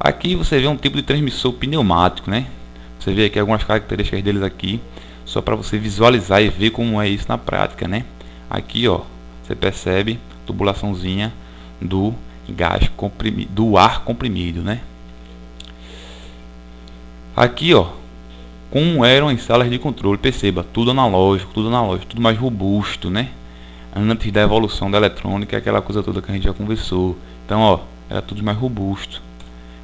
Aqui você vê um tipo de transmissor pneumático, né? Você vê aqui algumas características deles aqui, só para você visualizar e ver como é isso na prática, né? Aqui, ó, você percebe tubulaçãozinha do gás comprimido, do ar comprimido, né? Aqui, ó, como eram as salas de controle, perceba, tudo analógico, tudo mais robusto, né? Antes da evolução da eletrônica, aquela coisa toda que a gente já conversou. Então, ó, era tudo mais robusto.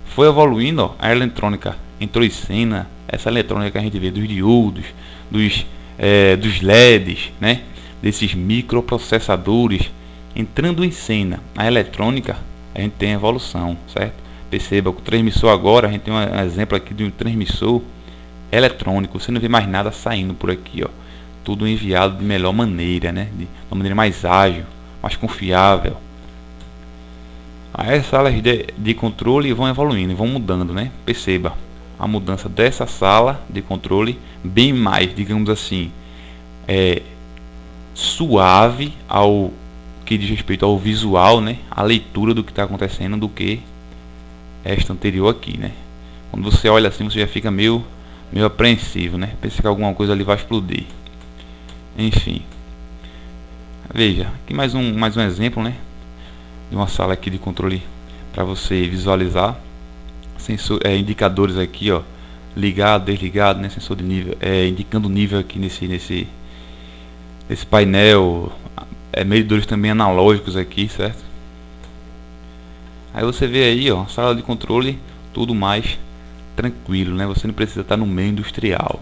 Foi evoluindo, ó, a eletrônica entrou em cena, essa eletrônica que a gente vê dos diodos, dos LEDs, né? Desses microprocessadores entrando em cena. A eletrônica, a gente tem a evolução, certo? Perceba, o transmissor agora, a gente tem um exemplo aqui de um transmissor eletrônico. Você não vê mais nada saindo por aqui, ó. Tudo enviado de melhor maneira, né? De uma maneira mais ágil, mais confiável. Aí as salas de controle vão evoluindo, vão mudando, né? Perceba a mudança dessa sala de controle, bem mais, digamos assim, suave ao que diz respeito ao visual, né? A leitura do que está acontecendo, do que esta anterior aqui, né? Quando você olha assim, você já fica meio apreensivo, né? Pensa que alguma coisa ali vai explodir. Enfim, veja aqui mais um exemplo, né? De uma sala aqui de controle para você visualizar. Sensor, indicadores aqui, ó, ligado, desligado, né? Sensor de nível, indicando o nível aqui nesse painel. Medidores também analógicos aqui, certo? Aí você vê aí, ó, sala de controle, tudo mais tranquilo, né? Você não precisa estar no meio industrial.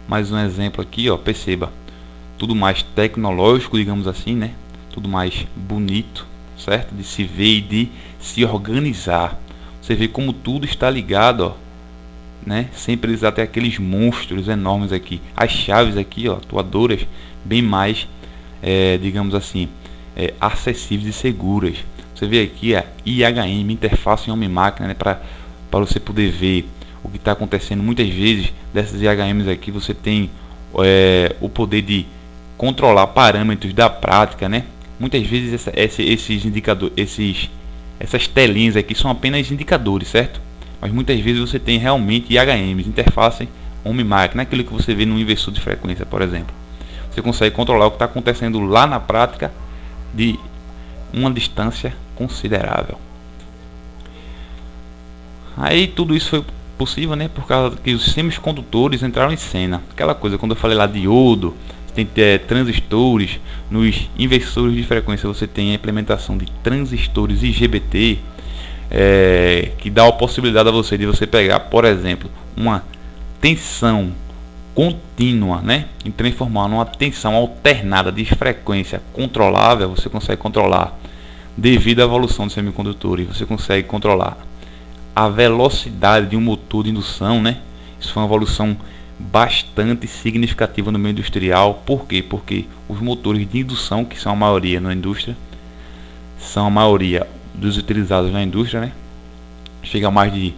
Mais um exemplo aqui, ó, perceba, tudo mais tecnológico, digamos assim, né? Tudo mais bonito, certo? De se ver e de se organizar. Você vê como tudo está ligado, ó, né? Sem precisar ter aqueles monstros enormes aqui. As chaves aqui, ó, atuadoras, bem mais, digamos assim, acessíveis e seguras. Você vê aqui a IHM, interface homem-máquina, né? Para você poder ver o que está acontecendo. Muitas vezes dessas IHMs aqui você tem o poder de controlar parâmetros da prática, né? Muitas vezes esses indicadores, essas telinhas aqui são apenas indicadores, certo? Mas muitas vezes você tem realmente IHMs, interface homem-máquina, aquilo que você vê no inversor de frequência, por exemplo. Você consegue controlar o que está acontecendo lá na prática de uma distância considerável. Aí tudo isso foi possível, né, por causa que os semicondutores entraram em cena. Aquela coisa, quando eu falei lá de diodo, tem transistores. Nos inversores de frequência você tem a implementação de transistores IGBT, que dá a possibilidade a você de você pegar, por exemplo, uma tensão contínua, né, e transformar numa tensão alternada de frequência controlável. Você consegue controlar, devido à evolução dos semicondutores, você consegue controlar a velocidade de um motor de indução, né? Isso foi uma evolução bastante significativa no meio industrial. Por quê? Porque os motores de indução, que são a maioria na indústria, são a maioria dos utilizados na indústria, né? Chega a mais de,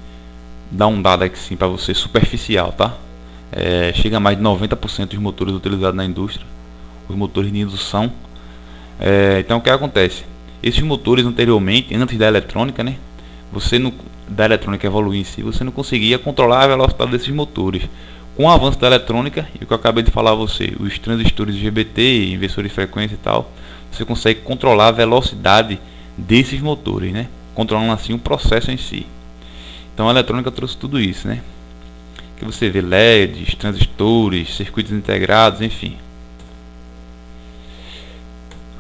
dar um dado aqui sim para você, superficial, tá? Chega a mais de 90% dos motores utilizados na indústria, os motores de indução. Então o que acontece? Esses motores anteriormente, antes da eletrônica, né? Da eletrônica evoluir em si, você não conseguia controlar a velocidade desses motores. Com o avanço da eletrônica, e o que eu acabei de falar a você, os transistores IGBT, inversores de frequência e tal, você consegue controlar a velocidade desses motores, né? Controlando assim o processo em si. Então a eletrônica trouxe tudo isso, né? Que você vê LEDs, transistores, circuitos integrados, enfim.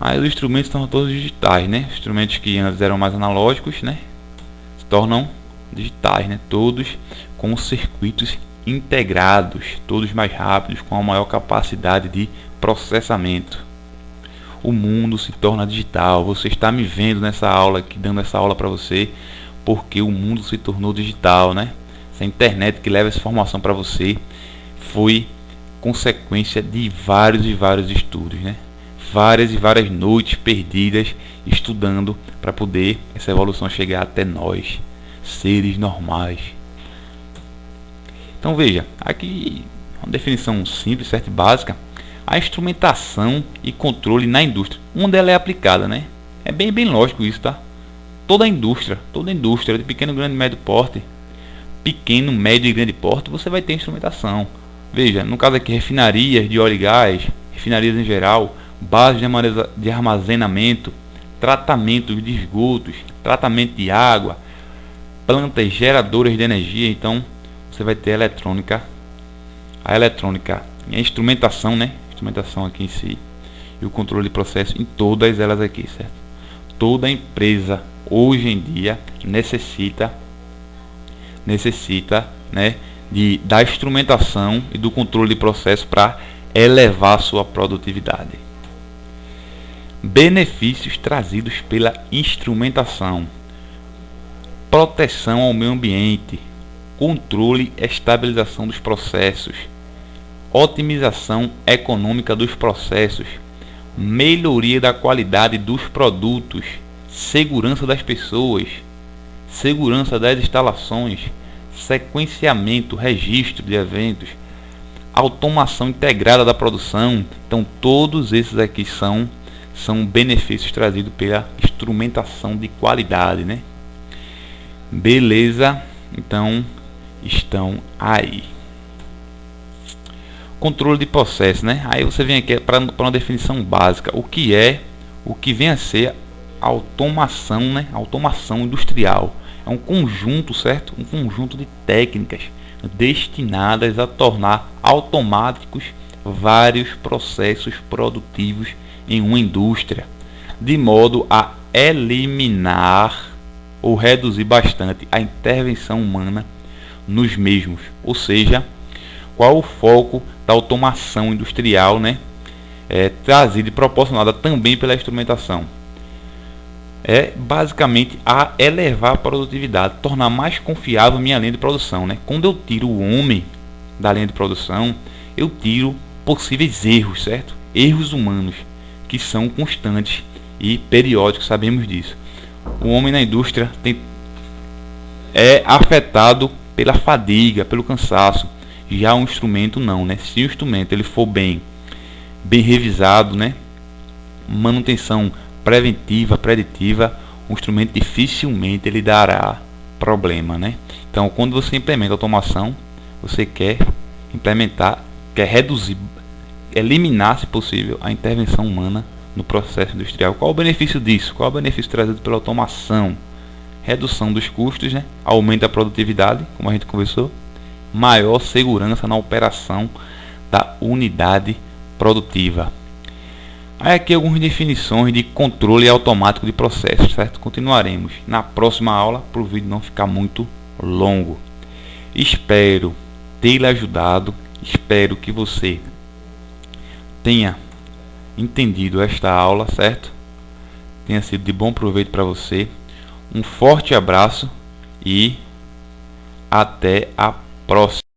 Aí os instrumentos estão todos digitais, né? Instrumentos que antes eram mais analógicos, né, se tornam digitais, né? Todos com circuitos integrados, todos mais rápidos, com a maior capacidade de processamento. O mundo se torna digital. Você está me vendo nessa aula aqui, dando essa aula para você, porque o mundo se tornou digital, né? Essa internet que leva essa informação para você foi consequência de vários e vários estudos, né? Várias e várias noites perdidas estudando para poder essa evolução chegar até nós, seres normais. Então veja, aqui uma definição simples, certa e básica. A instrumentação e controle na indústria, onde ela é aplicada, né? É bem lógico isso, tá? toda a indústria de pequeno, grande, médio porte, pequeno, médio e grande porte, você vai ter instrumentação. Veja, no caso aqui, refinarias de óleo e gás, refinarias em geral, bases de armazenamento, tratamento de esgotos, tratamento de água, plantas geradoras de energia. Então você vai ter a eletrônica, a instrumentação, né? Instrumentação aqui em si, e o controle de processo em todas elas aqui, certo? Toda empresa hoje em dia necessita, né, da instrumentação e do controle de processo para elevar sua produtividade. Benefícios trazidos pela instrumentação: proteção ao meio ambiente, controle e estabilização dos processos, otimização econômica dos processos, melhoria da qualidade dos produtos, segurança das pessoas, segurança das instalações, sequenciamento, registro de eventos, automação integrada da produção. Então todos esses aqui são benefícios trazidos pela instrumentação de qualidade, né? Beleza? Então estão aí. Controle de processo, né? Aí você vem aqui para uma definição básica. O que vem a ser automação, né? Automação industrial. É um conjunto, certo? Um conjunto de técnicas destinadas a tornar automáticos vários processos produtivos em uma indústria, de modo a eliminar ou reduzir bastante a intervenção humana nos mesmos. Ou seja, qual o foco da automação industrial, né? Trazida e proporcionada também pela instrumentação. É basicamente a elevar a produtividade, tornar mais confiável minha linha de produção, né? Quando eu tiro o homem da linha de produção, eu tiro possíveis erros, certo? Erros humanos que são constantes e periódicos, sabemos disso. O homem na indústria é afetado pela fadiga, pelo cansaço. Já o instrumento não, né? Se o instrumento ele for bem revisado, né? Manutenção preventiva, preditiva, o instrumento dificilmente ele dará problema, né? Então, quando você implementa automação, você quer reduzir, eliminar, se possível, a intervenção humana no processo industrial. Qual o benefício disso? Qual o benefício trazido pela automação? Redução dos custos, né? Aumento da produtividade, como a gente conversou, maior segurança na operação da unidade produtiva. Aí aqui algumas definições de controle automático de processos, certo? Continuaremos na próxima aula para o vídeo não ficar muito longo. Espero ter lhe ajudado, espero que você tenha entendido esta aula, certo? Tenha sido de bom proveito para você. Um forte abraço e até a próxima.